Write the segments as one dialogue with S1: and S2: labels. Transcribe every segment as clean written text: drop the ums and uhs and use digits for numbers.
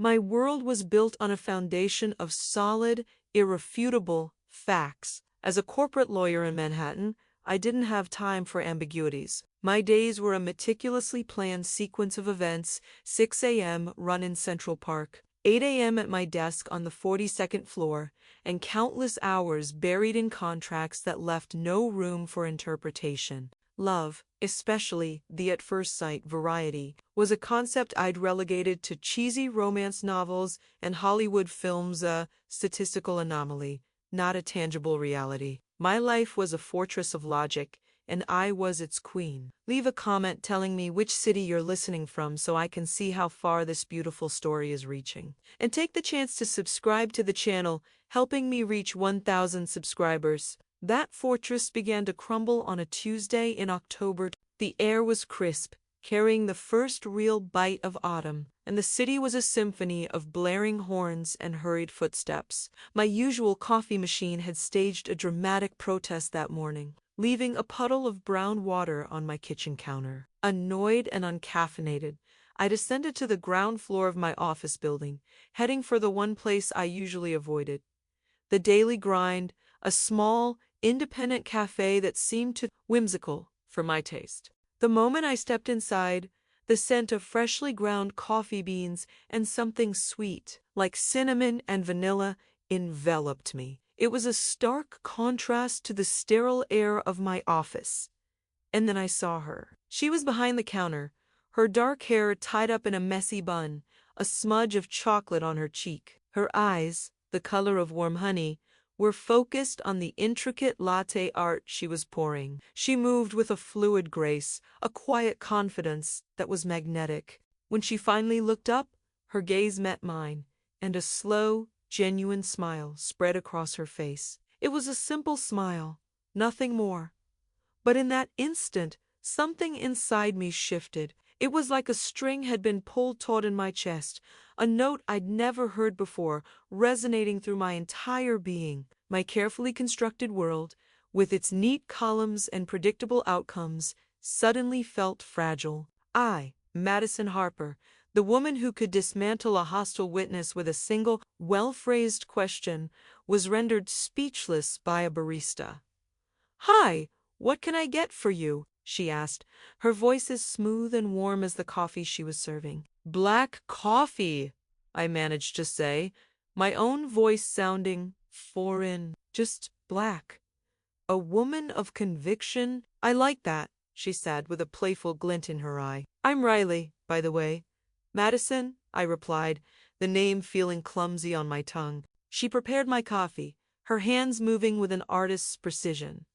S1: My world was built on a foundation of solid, irrefutable facts. As a corporate lawyer in Manhattan, I didn't have time for ambiguities. My days were a meticulously planned sequence of events: 6 a.m. run in Central Park, 8 a.m. at my desk on the 42nd floor, and countless hours buried in contracts that left no room for interpretation. Love, especially the at first sight variety, was a concept I'd relegated to cheesy romance novels and Hollywood films, a statistical anomaly, not a tangible reality. My life was a fortress of logic, and I was its queen. Leave a comment telling me which city you're listening from so I can see how far this beautiful story is reaching. And take the chance to subscribe to the channel, helping me reach 1,000 subscribers. That fortress began to crumble on a Tuesday in October. The air was crisp, carrying the first real bite of autumn, and the city was a symphony of blaring horns and hurried footsteps. My usual coffee machine had staged a dramatic protest that morning, leaving a puddle of brown water on my kitchen counter. Annoyed and uncaffeinated, I descended to the ground floor of my office building, heading for the one place I usually avoided: the Daily Grind, a small, independent cafe that seemed too whimsical for my taste. The moment I stepped inside, the scent of freshly ground coffee beans and something sweet, like cinnamon and vanilla, enveloped me. It was a stark contrast to the sterile air of my office. And then I saw her. She was behind the counter, her dark hair tied up in a messy bun, a smudge of chocolate on her cheek. Her eyes, the color of warm honey, were focused on the intricate latte art she was pouring. She moved with a fluid grace, a quiet confidence that was magnetic. When she finally looked up, her gaze met mine, and a slow, genuine smile spread across her face. It was a simple smile, nothing more. But in that instant, something inside me shifted. It was like a string had been pulled taut in my chest, a note I'd never heard before, resonating through my entire being. My carefully constructed world, with its neat columns and predictable outcomes, suddenly felt fragile. I, Madison Harper, the woman who could dismantle a hostile witness with a single, well-phrased question, was rendered speechless by a barista. "Hi, what can I get for you?" she asked, her voice as smooth and warm as the coffee she was serving. "Black coffee," I managed to say, my own voice sounding foreign. "Just black." A woman of conviction? "I like that," she said with a playful glint in her eye. "I'm Riley, by the way." "Madison," I replied, the name feeling clumsy on my tongue. She prepared my coffee, her hands moving with an artist's precision.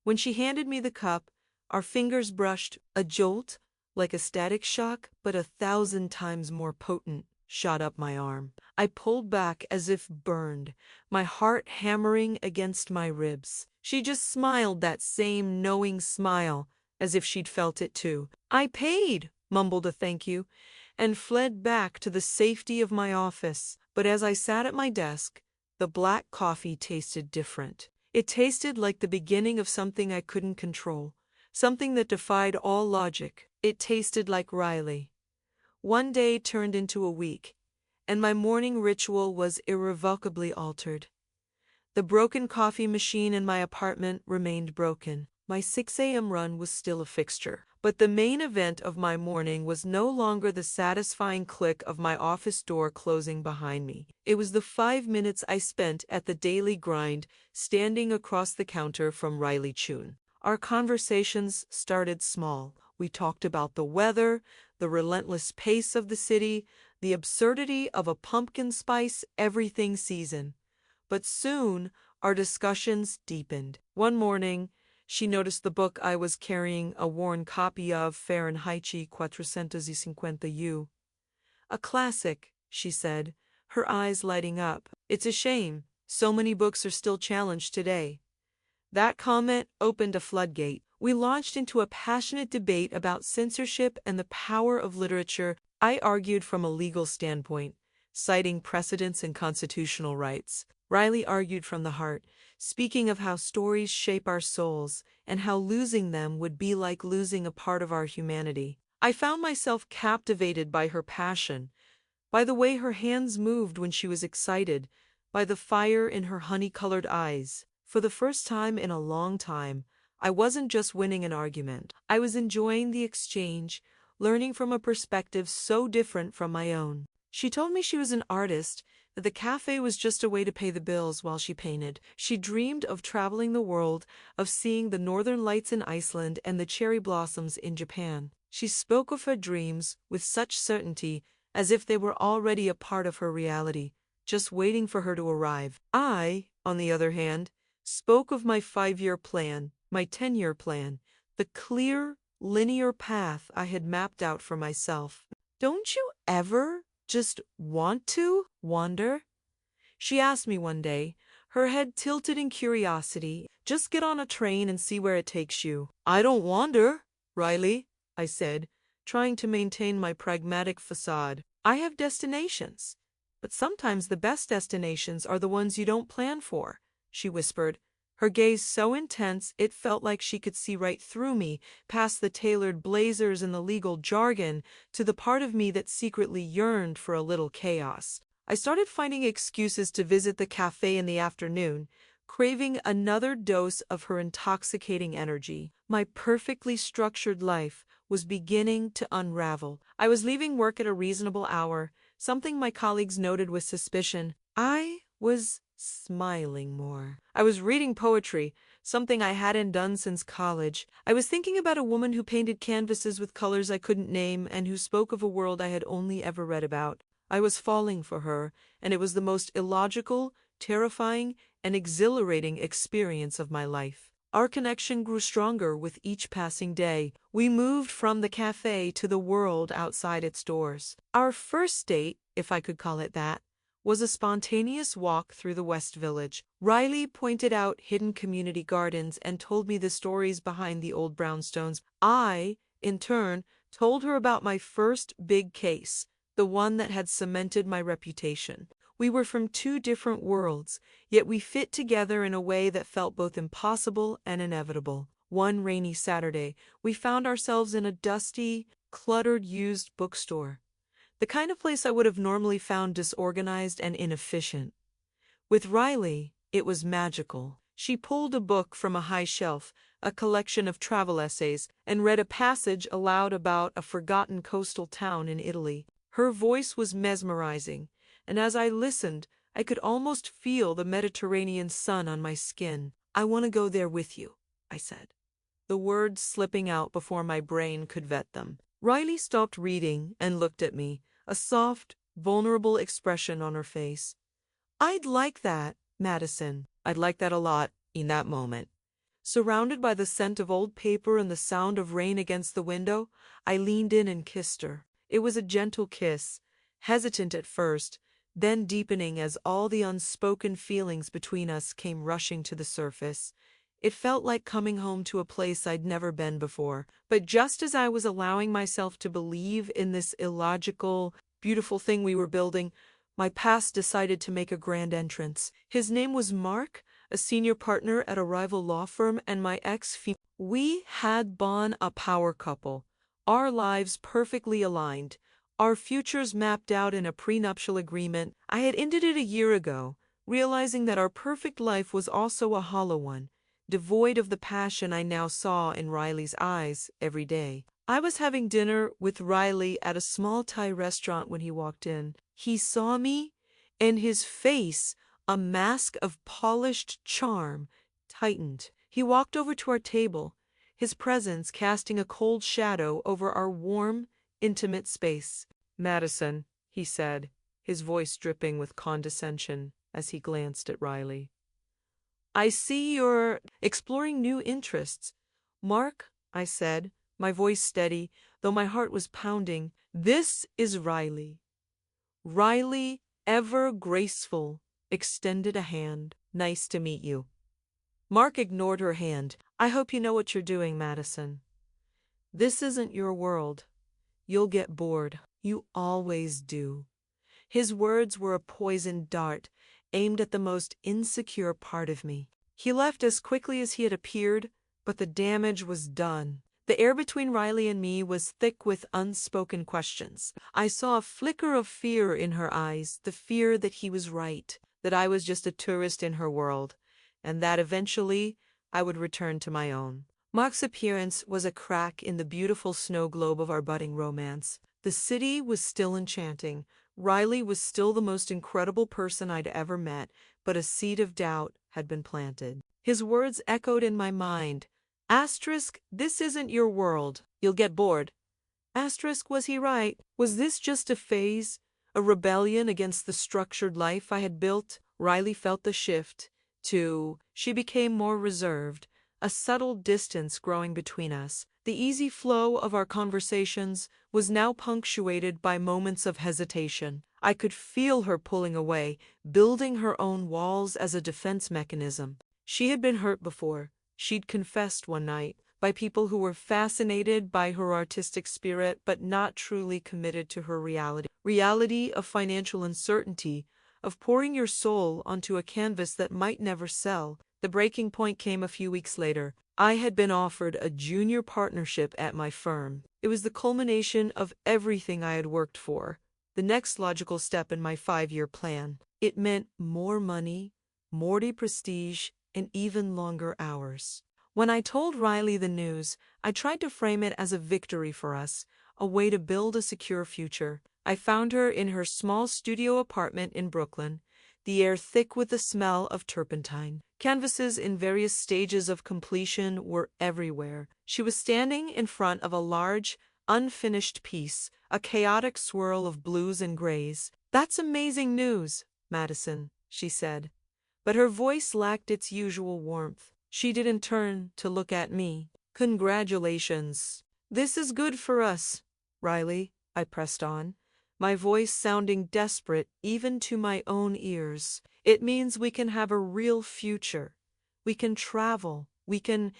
S1: When she handed me the cup, our fingers brushed. A jolt, like a static shock, but 1,000 times more potent, shot up my arm. I pulled back as if burned, my heart hammering against my ribs. She just smiled, that same knowing smile, as if she'd felt it too. "I paid," mumbled a thank you, and fled back to the safety of my office. But as I sat at my desk, the black coffee tasted different. It tasted like the beginning of something I couldn't control, something that defied all logic. It tasted like Riley. One day turned into a week, and my morning ritual was irrevocably altered. The broken coffee machine in my apartment remained broken. My 6 a.m. run was still a fixture. But the main event of my morning was no longer the satisfying click of my office door closing behind me. It was the 5 minutes I spent at the Daily Grind, standing across the counter from Riley Chun. Our conversations started small. We talked about the weather, the relentless pace of the city, the absurdity of a pumpkin spice everything season. But soon, our discussions deepened. One morning, she noticed the book I was carrying, a worn copy of Fahrenheit 450. "A classic," she said, her eyes lighting up. "It's a shame so many books are still challenged today." That comment opened a floodgate. We launched into a passionate debate about censorship and the power of literature. I argued from a legal standpoint, citing precedents and constitutional rights. Riley argued from the heart, speaking of how stories shape our souls and how losing them would be like losing a part of our humanity. I found myself captivated by her passion, by the way her hands moved when she was excited, by the fire in her honey-colored eyes. For the first time in a long time, I wasn't just winning an argument. I was enjoying the exchange, learning from a perspective so different from my own. She told me she was an artist, that the cafe was just a way to pay the bills while she painted. She dreamed of traveling the world, of seeing the northern lights in Iceland and the cherry blossoms in Japan. She spoke of her dreams with such certainty, as if they were already a part of her reality, just waiting for her to arrive. I, on the other hand, spoke of my 5-year plan, my 10-year plan, the clear, linear path I had mapped out for myself. Don't you ever just want to wander? She asked me one day, her head tilted in curiosity. Just get on a train and see where it takes you. I don't wander, Riley, I said, trying to maintain my pragmatic facade. I have destinations, but sometimes the best destinations are the ones you don't plan for, she whispered, her gaze so intense it felt like she could see right through me, past the tailored blazers and the legal jargon, to the part of me that secretly yearned for a little chaos. I started finding excuses to visit the cafe in the afternoon, craving another dose of her intoxicating energy. My perfectly structured life was beginning to unravel. I was leaving work at a reasonable hour, something my colleagues noted with suspicion. I was smiling more. I was reading poetry, something I hadn't done since college. I was thinking about a woman who painted canvases with colors I couldn't name and who spoke of a world I had only ever read about. I was falling for her, and it was the most illogical, terrifying, and exhilarating experience of my life. Our connection grew stronger with each passing day. We moved from the cafe to the world outside its doors. Our first date, if I could call it that, was a spontaneous walk through the West Village. Riley pointed out hidden community gardens and told me the stories behind the old brownstones. I, in turn, told her about my first big case, the one that had cemented my reputation. We were from two different worlds, yet we fit together in a way that felt both impossible and inevitable. One rainy Saturday, we found ourselves in a dusty, cluttered used bookstore. The kind of place I would have normally found disorganized and inefficient. With Riley, it was magical. She pulled a book from a high shelf, a collection of travel essays, and read a passage aloud about a forgotten coastal town in Italy. Her voice was mesmerizing, and as I listened, I could almost feel the Mediterranean sun on my skin. I want to go there with you, I said, the words slipping out before my brain could vet them. Riley stopped reading and looked at me, a soft, vulnerable expression on her face. I'd like that, Madison. I'd like that a lot, in that moment. Surrounded by the scent of old paper and the sound of rain against the window, I leaned in and kissed her. It was a gentle kiss, hesitant at first, then deepening as all the unspoken feelings between us came rushing to the surface. It felt like coming home to a place I'd never been before. But just as I was allowing myself to believe in this illogical, beautiful thing we were building, my past decided to make a grand entrance. His name was Mark, a senior partner at a rival law firm, and my ex-fiancé. We had been a power couple, our lives perfectly aligned, our futures mapped out in a prenuptial agreement. I had ended it a year ago, realizing that our perfect life was also a hollow one, devoid of the passion I now saw in Riley's eyes every day. I was having dinner with Riley at a small Thai restaurant when he walked in. He saw me, and his face, a mask of polished charm, tightened. He walked over to our table, his presence casting a cold shadow over our warm, intimate space. Madison, he said, his voice dripping with condescension as he glanced at Riley. I see you're exploring new interests. Mark, I said, my voice steady, though my heart was pounding. This is Riley. Riley, ever graceful, extended a hand. Nice to meet you. Mark ignored her hand. I hope you know what you're doing, Madison. This isn't your world. You'll get bored. You always do. His words were a poisoned dart, aimed at the most insecure part of me. He left as quickly as he had appeared, but the damage was done. The air between Riley and me was thick with unspoken questions. I saw a flicker of fear in her eyes, the fear that he was right, that I was just a tourist in her world, and that eventually I would return to my own. Mark's appearance was a crack in the beautiful snow globe of our budding romance. The city was still enchanting. Riley was still the most incredible person I'd ever met, but a seed of doubt had been planted. His words echoed in my mind. Asterisk, this isn't your world. You'll get bored. Asterisk, was he right? Was this just a phase? A rebellion against the structured life I had built? Riley felt the shift. Too, she became more reserved, a subtle distance growing between us. The easy flow of our conversations was now punctuated by moments of hesitation. I could feel her pulling away, building her own walls as a defense mechanism. She had been hurt before. She'd confessed one night, by people who were fascinated by her artistic spirit but not truly committed to her reality. Reality of financial uncertainty, of pouring your soul onto a canvas that might never sell. The breaking point came a few weeks later. I had been offered a junior partnership at my firm. It was the culmination of everything I had worked for, the next logical step in my 5-year plan. It meant more money, more prestige, and even longer hours. When I told Riley the news, I tried to frame it as a victory for us, a way to build a secure future. I found her in her small studio apartment in Brooklyn, the air thick with the smell of turpentine. Canvases in various stages of completion were everywhere. She was standing in front of a large, unfinished piece, a chaotic swirl of blues and grays. "That's amazing news, Madison," she said. But her voice lacked its usual warmth. She didn't turn to look at me. "Congratulations. This is good for us, Riley," I pressed on, my voice sounding desperate even to my own ears. "It means we can have a real future. We can travel. We can.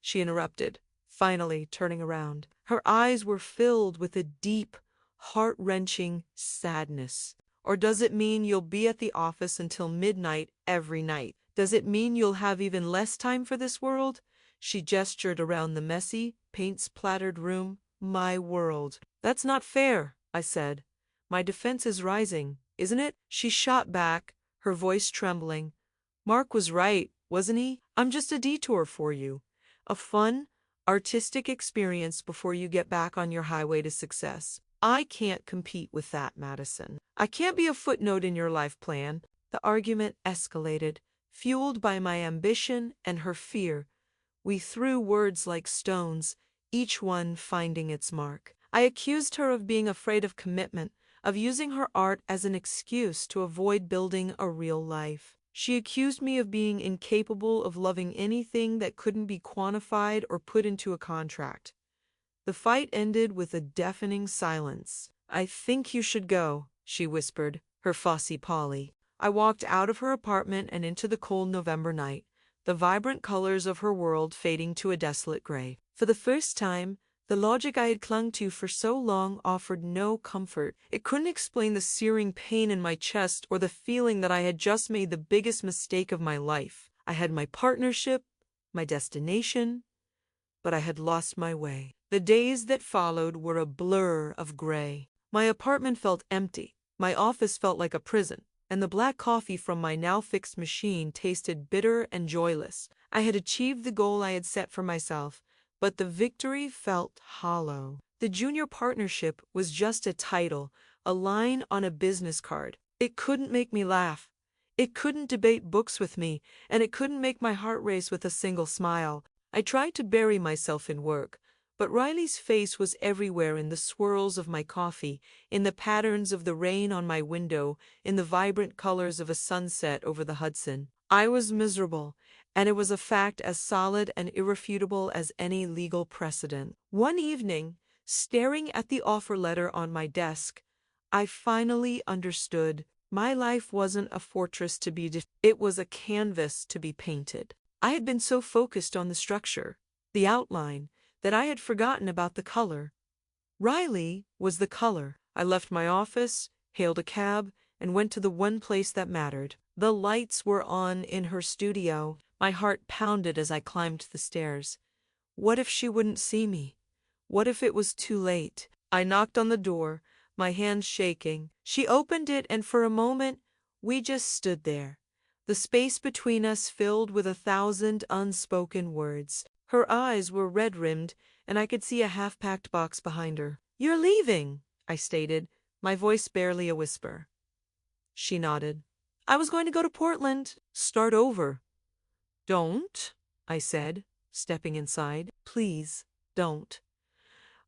S1: She interrupted, finally turning around. Her eyes were filled with a deep, heart-wrenching sadness. "Or does it mean you'll be at the office until midnight every night? Does it mean you'll have even less time for this world?" She gestured around the messy, paint-splattered room. "My world." "That's not fair," I said. "My defense is rising, isn't it?" She shot back, her voice trembling. "Mark was right, wasn't he? I'm just a detour for you. A fun, artistic experience before you get back on your highway to success. I can't compete with that, Madison. I can't be a footnote in your life plan." The argument escalated, fueled by my ambition and her fear. We threw words like stones, each one finding its mark. I accused her of being afraid of commitment, of using her art as an excuse to avoid building a real life. She accused me of being incapable of loving anything that couldn't be quantified or put into a contract. The fight ended with a deafening silence. "I think you should go," she whispered, her fussy Polly. I walked out of her apartment and into the cold November night, the vibrant colors of her world fading to a desolate gray. For the first time, the logic I had clung to for so long offered no comfort. It couldn't explain the searing pain in my chest or the feeling that I had just made the biggest mistake of my life. I had my partnership, my destination, but I had lost my way. The days that followed were a blur of gray. My apartment felt empty. My office felt like a prison, and the black coffee from my now-fixed machine tasted bitter and joyless. I had achieved the goal I had set for myself, but the victory felt hollow. The junior partnership was just a title, a line on a business card. It couldn't make me laugh. It couldn't debate books with me, and it couldn't make my heart race with a single smile. I tried to bury myself in work, but Riley's face was everywhere, in the swirls of my coffee, in the patterns of the rain on my window, in the vibrant colors of a sunset over the Hudson. I was miserable, and it was a fact as solid and irrefutable as any legal precedent. One evening, staring at the offer letter on my desk, I finally understood. My life wasn't a fortress to be defended. It was a canvas to be painted. I had been so focused on the structure, the outline, that I had forgotten about the color. Riley was the color. I left my office, hailed a cab, and went to the one place that mattered. The lights were on in her studio. My heart pounded as I climbed the stairs. What if she wouldn't see me? What if it was too late? I knocked on the door, my hands shaking. She opened it, and for a moment, we just stood there, the space between us filled with 1,000 unspoken words. Her eyes were red-rimmed, and I could see a half-packed box behind her. "You're leaving," I stated, my voice barely a whisper. She nodded. "I was going to go to Portland. Start over." "Don't," I said, stepping inside. "Please, don't."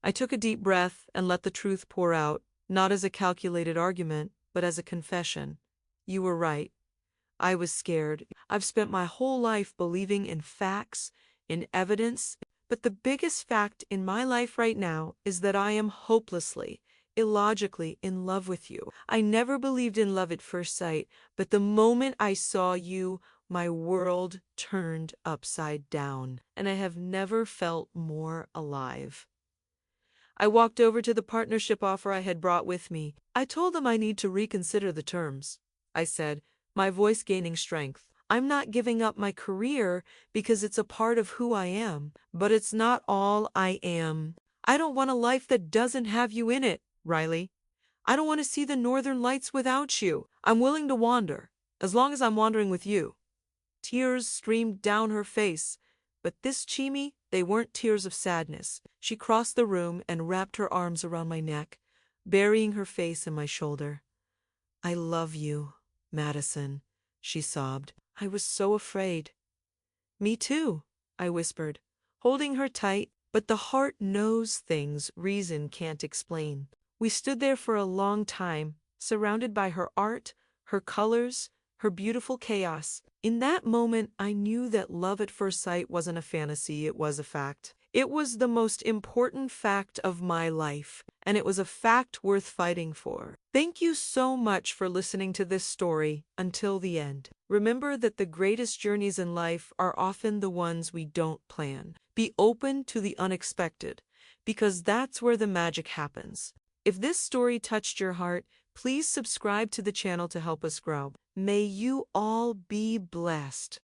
S1: I took a deep breath and let the truth pour out, not as a calculated argument, but as a confession. "You were right. I was scared. I've spent my whole life believing in facts, in evidence, but the biggest fact in my life right now is that I am hopelessly, illogically in love with you. I never believed in love at first sight, but the moment I saw you, my world turned upside down, and I have never felt more alive." I walked over to the partnership offer I had brought with me. "I told them I need to reconsider the terms," I said, my voice gaining strength. "I'm not giving up my career because it's a part of who I am, but it's not all I am. I don't want a life that doesn't have you in it, Riley. I don't want to see the northern lights without you. I'm willing to wander, as long as I'm wandering with you." Tears streamed down her face, but this Chimi, they weren't tears of sadness. She crossed the room and wrapped her arms around my neck, burying her face in my shoulder. "I love you, Madison," she sobbed. "I was so afraid." "Me too," I whispered, holding her tight, but the heart knows things reason can't explain. We stood there for a long time, surrounded by her art, her colors, her beautiful chaos. In that moment, I knew that love at first sight wasn't a fantasy, it was a fact. It was the most important fact of my life, and it was a fact worth fighting for. Thank you so much for listening to this story until the end. Remember that the greatest journeys in life are often the ones we don't plan. Be open to the unexpected, because that's where the magic happens. If this story touched your heart, please subscribe to the channel to help us grow. May you all be blessed.